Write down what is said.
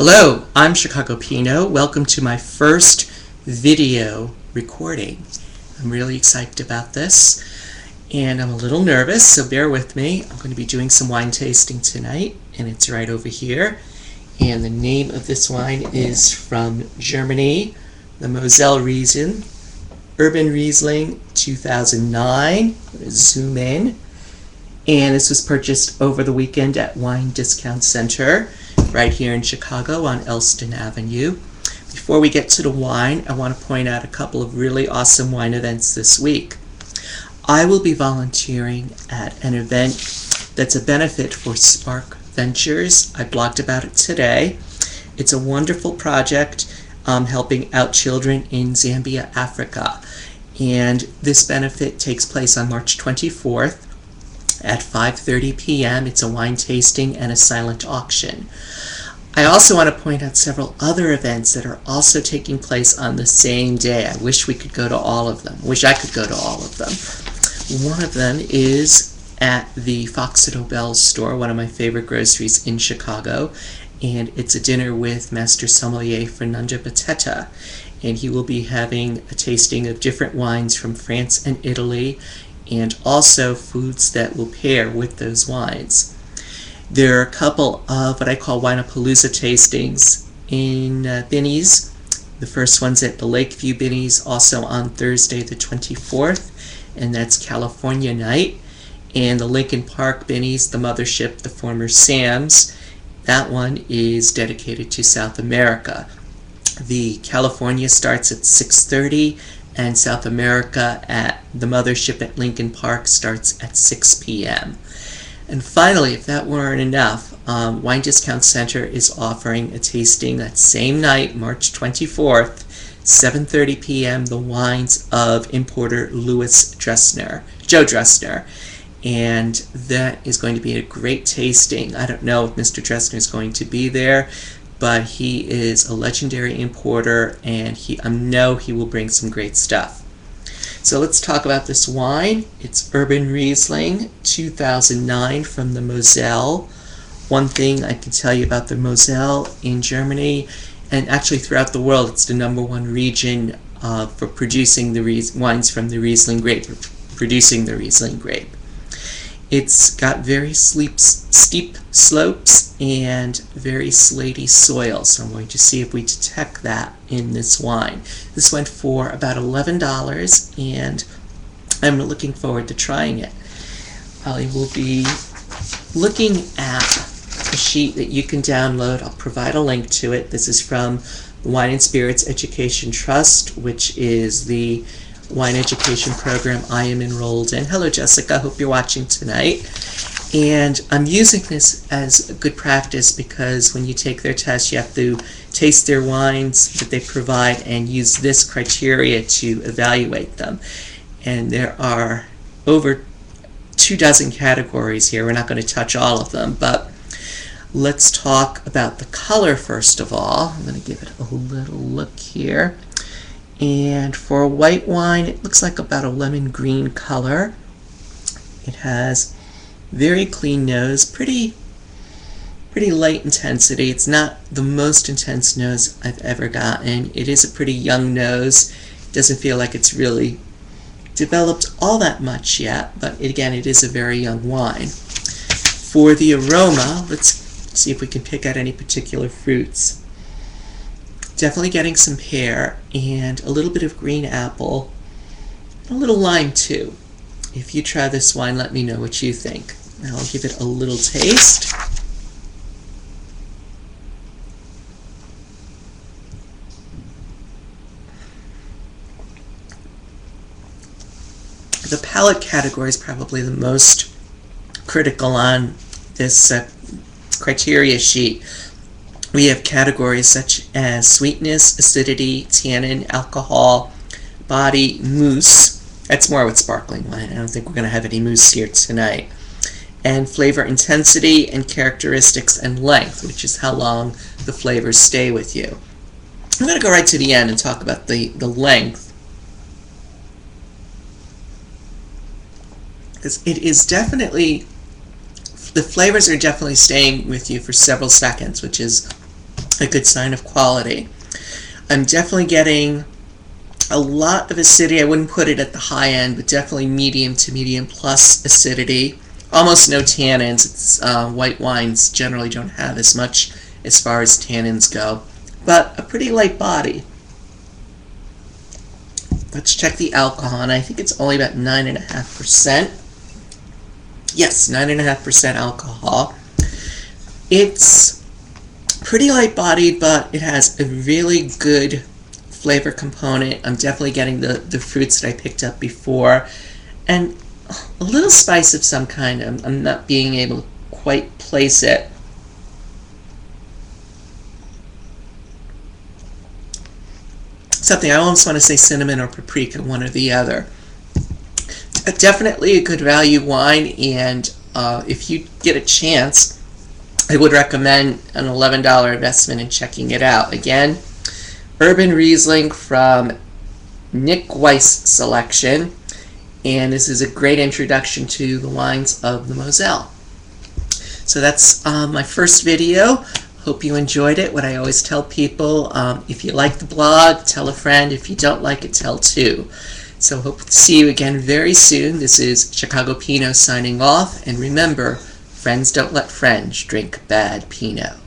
Hello, I'm Chicago Pinot. Welcome to my first video recording. I'm really excited about this, and I'm a little nervous, so bear with me. I'm going to be doing some wine tasting tonight, and it's right over here. And the name of this wine is from Germany, the Moselle Riesling, Urban Riesling 2009. I'm going to zoom in. And this was purchased over the weekend at Wine Discount Center, right here in Chicago on Elston Avenue. Before we get to the wine, I want to point out a couple of really awesome wine events this week. I will be volunteering at an event that's a benefit for Spark Ventures. I blogged about it today. It's a wonderful project helping out children in Zambia, Africa. And this benefit takes place on March 24th. At 5:30 p.m. It's a wine tasting and a silent auction. I also want to point out several other events that are also taking place on the same day. I wish we could go to all of them. Wish I could go to all of them. One of them is at the Fox & Obel's store, one of my favorite groceries in Chicago, and it's a dinner with Master Sommelier Fernando Batetta, and he will be having a tasting of different wines from France and Italy, and also foods that will pair with those wines. There are a couple of what I call Wineapalooza tastings in Binny's. The first one's at the Lakeview Binny's, also on Thursday the 24th, and that's California Night. And the Lincoln Park Binny's, the mothership, the former Sam's, that one is dedicated to South America. The California starts at 6:30, and South America at the mothership at Lincoln Park starts at 6 p.m. And finally, if that weren't enough, Wine Discount Center is offering a tasting that same night, March 24th, 7:30 p.m., the wines of importer Joe Dressner. And that is going to be a great tasting. I don't know if Mr. Dressner is going to be there, but he is a legendary importer, and I know he will bring some great stuff. So let's talk about this wine. It's Urban Riesling 2009 from the Moselle. One thing I can tell you about the Moselle in Germany, and actually throughout the world, it's the #1 region for producing the wines from the Riesling grape, producing the Riesling grape. It's got very steep slopes and very slaty soil, so I'm going to see if we detect that in this wine. This went for about $11, and I'm looking forward to trying it. I will be looking at a sheet that you can download. I'll provide a link to it. This is from the Wine and Spirits Education Trust, which is the wine education program I am enrolled in. Hello, Jessica. Hope you're watching tonight. And I'm using this as a good practice because when you take their test, you have to taste their wines that they provide and use this criteria to evaluate them. And there are over 24 categories here. We're not going to touch all of them, but let's talk about the color first of all. I'm going to give it a little look here. And for a white wine, it looks like about a lemon green color. It has very clean nose, pretty light intensity. It's not the most intense nose I've ever gotten. It is a pretty young nose. It doesn't feel like it's really developed all that much yet, but again, it is a very young wine. For the aroma, let's see if we can pick out any particular fruits. Definitely getting some pear and a little bit of green apple, a little lime too. If you try this wine, let me know what you think. Now I'll give it a little taste. The palate category is probably the most critical on this criteria sheet. We have categories such as sweetness, acidity, tannin, alcohol, body, mousse. That's more with sparkling wine. I don't think we're going to have any mousse here tonight. And flavor intensity and characteristics and length, which is how long the flavors stay with you. I'm going to go right to the end and talk about the length. Because it is definitely the flavors are definitely staying with you for several seconds, which is a good sign of quality. I'm definitely getting a lot of acidity. I wouldn't put it at the high end, but definitely medium to medium plus acidity. Almost no tannins. White wines generally don't have as much as far as tannins go, but a pretty light body. Let's check the alcohol, and I think it's only about 9.5%. Yes, 9.5% alcohol. It's pretty light bodied, but it has a really good flavor component. I'm definitely getting the fruits that I picked up before, and a little spice of some kind. I'm not being able to quite place it. Something I almost want to say cinnamon or paprika, one or the other. Definitely a good value wine, and if you get a chance, I would recommend an $11 investment in checking it out. Again, Urban Riesling from Nick Weis selection, and this is a great introduction to the wines of the Moselle. So that's my first video. Hope you enjoyed it. What I always tell people, if you like the blog, tell a friend. If you don't like it, tell two. So hope to see you again very soon. This is Chicago Pinot signing off, and remember, friends don't let friends drink bad Pinot.